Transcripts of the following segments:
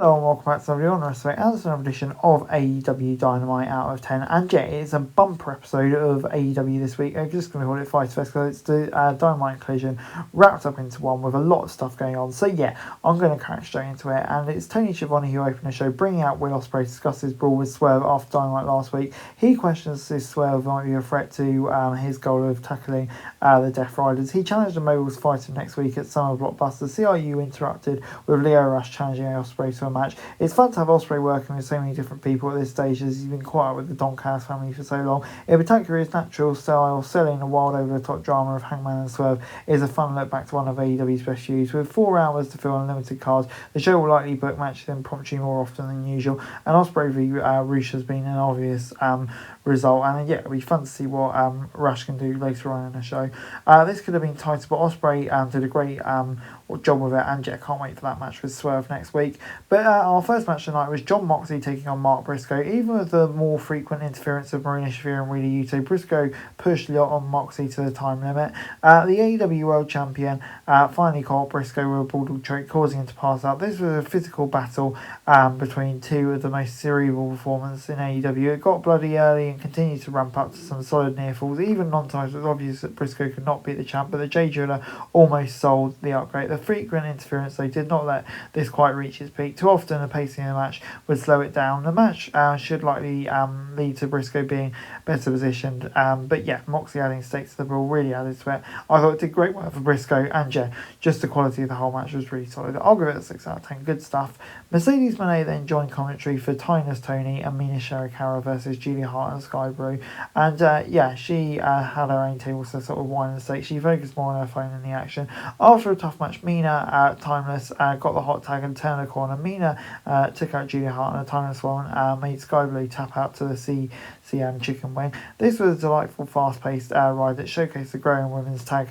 Hello and welcome back to everyone. As another edition of AEW Dynamite out of 10. And yeah, it's a bumper episode of AEW this week. I'm just going to call it Fyter Fest because it's the Dynamite Collision wrapped up into one with a lot of stuff going on. So yeah, I'm going to crack straight into it. And it's Tony Schiavone who opened the show, bringing out Will Ospreay to discuss his brawl with Swerve after Dynamite last week. He questions if Swerve might be a threat to his goal of tackling the Death Riders. He challenged the Moguls fighter next week at Summer Blockbuster. CRU interrupted with Leo Rush challenging Ospreay to a match. It's fun to have Ospreay working with so many different people at this stage, as he's been quiet with the Don Callis family for so long. If attack career's natural style, selling a wild over-the-top drama of Hangman and Swerve is a fun look back to one of AEW's best views. With 4 hours to fill on limited cards, the show will likely book matches impromptu more often than usual, and Ospreay v Rush has been an obvious result, and yeah, it'll be fun to see what Rush can do later on in the show. This could have been tighter, but Ospreay did a great job with it, and yeah, can't wait for that match with Swerve next week. But our first match tonight was John Moxley taking on Mark Briscoe. Even with the more frequent interference of Marina Shafir and Wheeler Yuta, Briscoe pushed on Moxley to the time limit. The AEW World Champion finally caught Briscoe with a bulldog choke, causing him to pass out. This was a physical battle between two of the most cerebral performers in AEW. It got bloody early and continued to ramp up to some solid near falls. Even non-times, it was obvious that Briscoe could not beat the champ, but the Jay Driller almost sold the upgrade. The frequent interference, they did not let this quite reach its peak. Too often the pacing of the match would slow it down. The match should likely lead to Briscoe being better positioned, but yeah, Moxley adding stakes to the brawl really added to it. I thought it did great work for Briscoe, and yeah, just the quality of the whole match was really solid. I'll give it a 6 out of 10. Good stuff. Mercedes Moné then joined commentary for Tynus Tony and Mina Shirakawa versus Julia Hart and Sky Brew, and yeah, she had her own table to sort of wine and steak. She focused more on her phone in the action. After a tough match, Mina Timeless got the hot tag and turned the corner. Mina took out Julia Hart, and a Timeless one made Sky Blue tap out to the CM chicken wing. This was a delightful, fast-paced ride that showcased the growing women's tag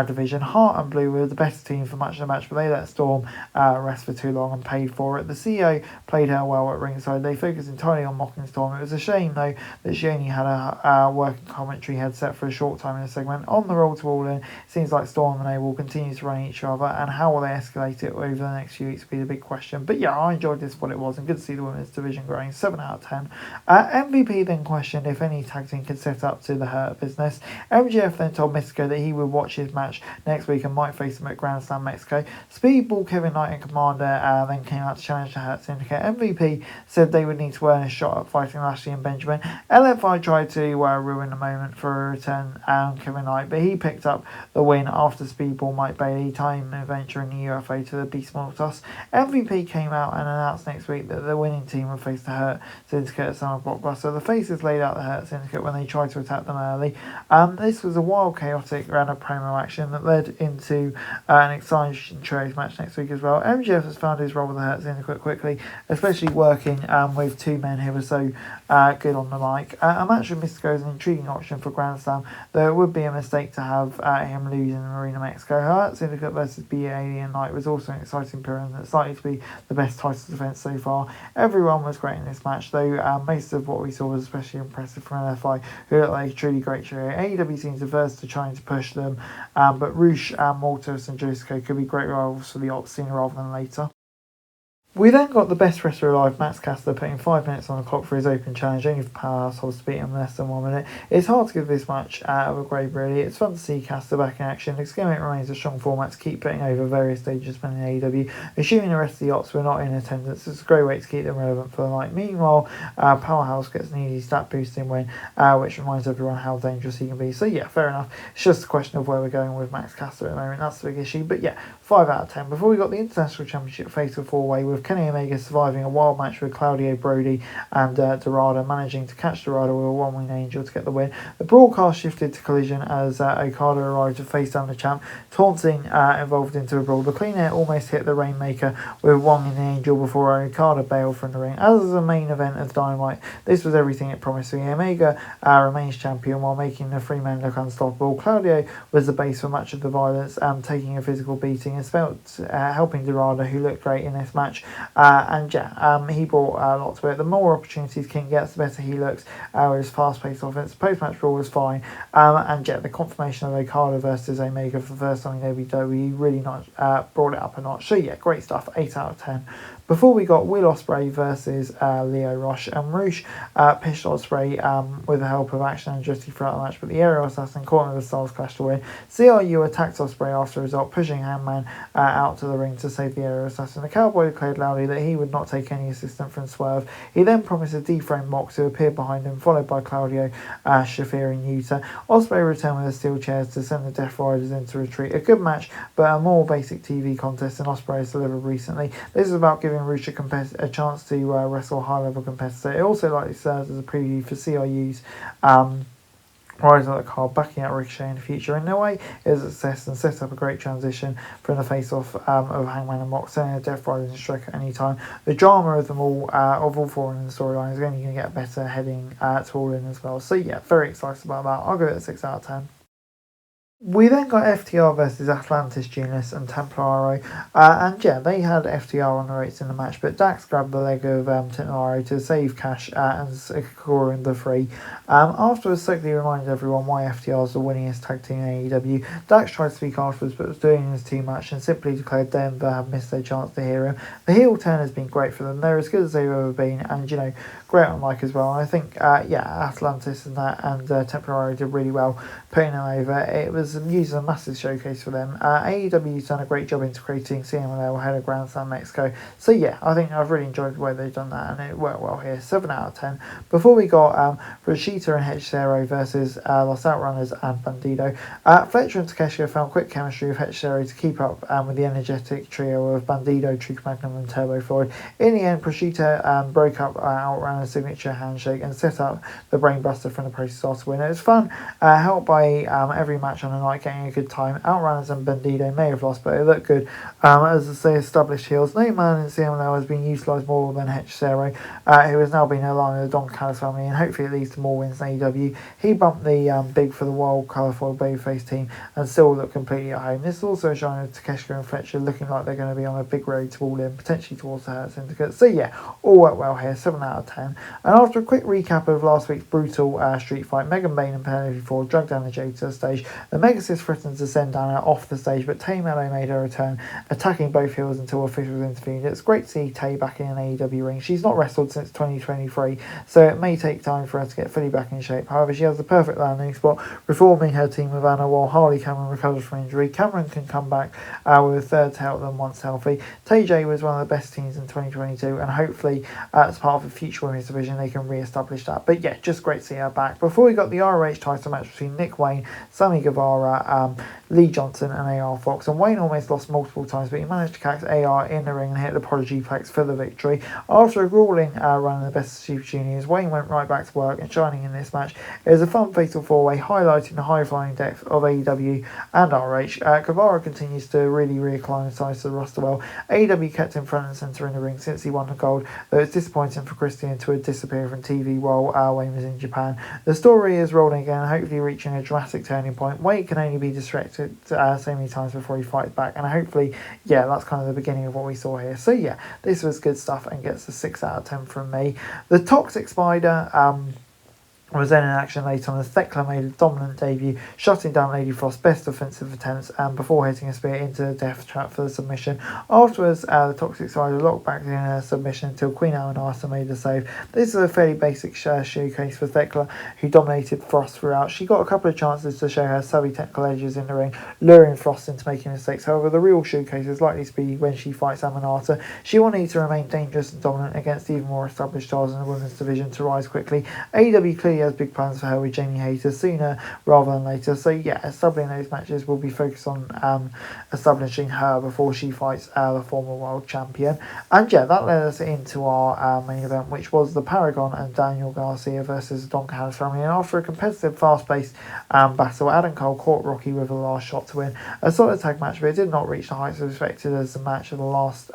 division. Hart and Blue were the best team for much of the match, but they let Storm rest for too long and paid for it. The CEO played her well at ringside. They focused entirely on mocking Storm. It was a shame, though, that she only had a working commentary headset for a short time in the segment. On the roll to All In, it seems like Storm and they will continue to run each other, and how will they escalate it over the next few weeks will be the big question. But yeah, I enjoyed this for what it was, and good to see the women's division growing. 7 out of 10. MVP then questioned if any tag team could set up to the Hurt Business. MJF then told Mystico that he would watch his match next week and might face him at Grand Slam Mexico. Speedball, Kevin Knight and Commander then came out to challenge the Hurt Syndicate. MVP said they would need to earn a shot at fighting Lashley and Benjamin. LFI tried to ruin the moment for a return Kevin Knight, but he picked up the win after Speedball, Mike Bailey, time adventure in the UFA to the Beast Mortis. MVP came out and announced next week that the winning team would face the Hurt Syndicate at Summer Blockbuster. The faces laid out the Hurt Syndicate when they tried to attack them early. This was a wild, chaotic round of promo action that led into an exciting trios match next week as well. MJF has found his role with the Hurt Syndicate quickly, especially working with two men who were so good on the mic. A match with Mystico is an intriguing option for Grand Slam, though it would be a mistake to have him lose in Marina Mexico. Hurt Syndicate versus BA and Knight was also an exciting period that's likely to be the best title defense so far. Everyone was great in this match, though most of what we saw was especially impressive from LFI, who looked like a truly great trio. AEW seems averse to trying to push them, but Rush, Mortis and Jessica could be great rivals for the Ops sooner rather than later. We then got the best wrestler alive, Max Caster, putting 5 minutes on the clock for his open challenge, only for Powerhouse Hobbs to beat him in less than 1 minute. It's hard to give this match out of a grade, really. It's fun to see Caster back in action. This game remains a strong format to keep putting over various stages in AEW. Assuming the rest of the Ops were not in attendance, it's a great way to keep them relevant for the night. Meanwhile, Powerhouse gets an easy stat boosting win, which reminds everyone how dangerous he can be. So yeah, fair enough. It's just a question of where we're going with Max Caster at the moment. That's the big issue. But yeah, 5 out of 10. Before we got the International Championship Fatal 4-Way with Kenny Omega surviving a wild match with Claudio Brody and Dorado, managing to catch Dorado with a one-wing angel to get the win. The broadcast shifted to Collision as Okada arrived to face down the champ. Taunting evolved into a brawl. The Clean Air almost hit the Rainmaker with one in the angel before Okada bailed from the ring. As the main event of Dynamite, this was everything it promised. Omega remains champion while making the three men look unstoppable. Claudio was the base for much of the violence, taking a physical beating and helping Dorado, who looked great in this match. And yeah, he brought a lot to it. The more opportunities King gets, the better he looks with his fast-paced offense. Post-match brawl was fine. And yeah, the confirmation of Okada versus Omega for the first time in WWE really brought it up a notch. So yeah, great stuff. 8 out of 10. Before we got Will Ospreay versus Leo Rush, and Rush pitched Ospreay with the help of Action and Andretti throughout the match, but the aerial assassin caught him with the Stars Clash to win. CRU attacked Ospreay after the result, pushing Hangman out to the ring to save the aerial assassin. The Cowboy declared loudly that he would not take any assistance from Swerve. He then promised a deframe Mox, who appeared behind him, followed by Claudio Shafir and Utah. Ospreay returned with the steel chairs to send the Death Riders into retreat. A good match, but a more basic TV contest than Ospreay has delivered recently. This is about giving Rush a chance to wrestle a high-level competitor. It also likely serves as a preview for CRU's Rise of the card, backing out Ricochet in the future. In no way is a success and sets up a great transition from the face-off of Hangman and Mox, sending a Death Riders and strike at any time. The drama of them all, of all four in the storyline, is only going to get better heading to All In as well. So yeah, very excited about that. I'll give it a 6 out of 10. We then got FTR versus Atlantis Genius and Templaro, and yeah, they had FTR on the ropes in the match, but Dax grabbed the leg of Templaro to save Cash and scoring the free. Afterwards, Stokely reminded everyone why FTR is the winningest tag team in AEW. Dax tried to speak afterwards, but was doing this too much and simply declared Denver have missed their chance to hear him. The heel turn has been great for them. They're as good as they've ever been, and you know, great on mic as well. And I think, Atlantis and Templaro did really well putting them over. It was used as a massive showcase for them. AEW's done a great job integrating CMLL ahead of Grand Slam Mexico. So yeah, I think I've really enjoyed the way they've done that, and it worked well here. 7 out of 10. Before we got Rashida and Hechicero versus Los Outrunners and Bandido. Fletcher and Takeshita found quick chemistry with Hechicero to keep up with the energetic trio of Bandido, Truth Magnum and Turbo Floyd. In the end, Prosciutto broke up Outrunner's signature handshake and set up the Brainbuster from the Protostar to win. It was fun, helped by every match on the night getting a good time. Outrunners and Bandido may have lost, but it looked good as they established heels. No man in CMLL has been utilised more than Hechicero, who has now been aligned with the Don Callis family, and hopefully it leads to more wins in AEW. He bumped the big for the wild colourful babyface team and still look completely at home. This is also a shine of Takeshita and Fletcher looking like they're going to be on a big road to All In, potentially towards the Hurt Syndicate. So yeah, all worked well here, 7 out of 10. And after a quick recap of last week's brutal street fight, Megan Bain and Penelope Ford dragged down the Jade to the stage. The Megasis threatened to send Dana off the stage, but Tay Mello made her return, attacking both heels until officials intervened. It's great to see Tay back in an AEW ring. She's not wrestled since 2023, so it may take time for her to get fully back in shape. However, she has the perfect landing spot, reforming her team with Anna while Harley Cameron recovers from injury. Cameron can come back with a third to help them once healthy. TJ was one of the best teams in 2022, and hopefully as part of the future women's division they can re-establish that. But yeah, just great to see her back. Before we got the ROH title match between Nick Wayne, Sammy Guevara, Lee Johnson and AR Fox, and Wayne almost lost multiple times, but he managed to catch AR in the ring and hit the Prodigy Plex for the victory. After a grueling run in the Best of Super Juniors, Wayne went right back to work and shining in this match. It was a fun fatal four-way highlighting the high-flying depth of AEW and ROH. Guevara continues to really reacclimatise to the roster well. AEW kept him front and centre in the ring since he won the gold, though it's disappointing for Christian to have disappeared from TV while Wayne was in Japan. The story is rolling again, hopefully reaching a dramatic turning point. Wayne can only be distracted so many times before he fights back, and hopefully, yeah, that's kind of the beginning of what we saw here. So yeah, this was good stuff and gets a 6 out of 10 from me. The Toxic Spider was then in action later on as Thekla made a dominant debut, shutting down Lady Frost's best offensive attempts before hitting a spear into the death trap for the submission. Afterwards, the Toxic Spider locked back in her submission until Queen Amanasa made the save. This is a fairly basic showcase for Thekla, who dominated Frost throughout. She got a couple of chances to show her savvy technical edges in the ring, luring Frost into making mistakes. However, the real showcase is likely to be when she fights Amanata. She will need to remain dangerous and dominant against even more established stars in the women's division to rise quickly. AEW clearly has big plans for her with Jamie Hayter sooner rather than later. So yeah, establishing those matches will be focused on establishing her before she fights the former world champion. And yeah, that led us into our main event, which was the Paragon and Daniel Garcia versus the Don Callis family. And after a competitive, fast-paced battle, Adam Cole caught Rocky with a last shot to win. A solid tag match, but it did not reach the heights expected as the match of the last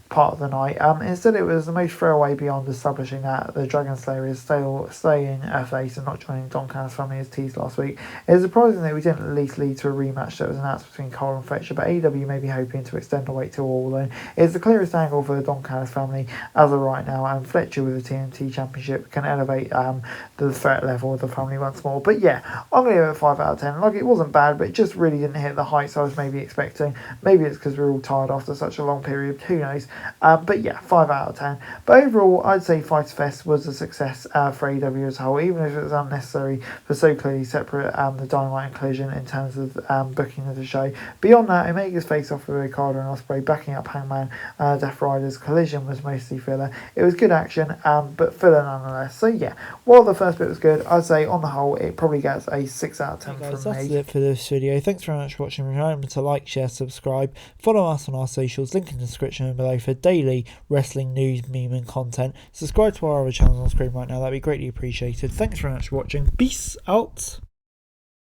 part of the night. Instead, it was the most throwaway beyond establishing that the Dragon Slayer is still staying a face and not joining Don Callis family as teased last week. It is surprising that we didn't at least lead to a rematch that was announced between Cole and Fletcher, but AEW may be hoping to extend the wait till All In. It's the clearest angle for the Don Callis family as of right now, and Fletcher with the TNT Championship can elevate the threat level of the family once more. But yeah, I'm going to give it a 5 out of 10. Like, it wasn't bad, but it just really didn't hit the heights I was maybe expecting. Maybe it's because we're all tired after such a long period, who knows. But yeah, 5 out of 10. But overall, I'd say Fyter Fest was a success for AEW as a whole, even if it was unnecessary for so clearly separate the Dynamite and Collision in terms of booking of the show. Beyond that, Omega's face off with Ricardo and Ospreay backing up Hangman Death Rider's Collision was mostly filler. It was good action, but filler nonetheless. So yeah, while the first bit was good, I'd say on the whole it probably gets a 6 out of 10 guys, from me. that's it for this video. Thanks very much for watching. Remember to like, share, subscribe, follow us on our socials, link in the description below for daily wrestling news, meme and content. Subscribe to our other channels on screen right now, that'd be greatly appreciated. Thanks very much for watching. Peace out.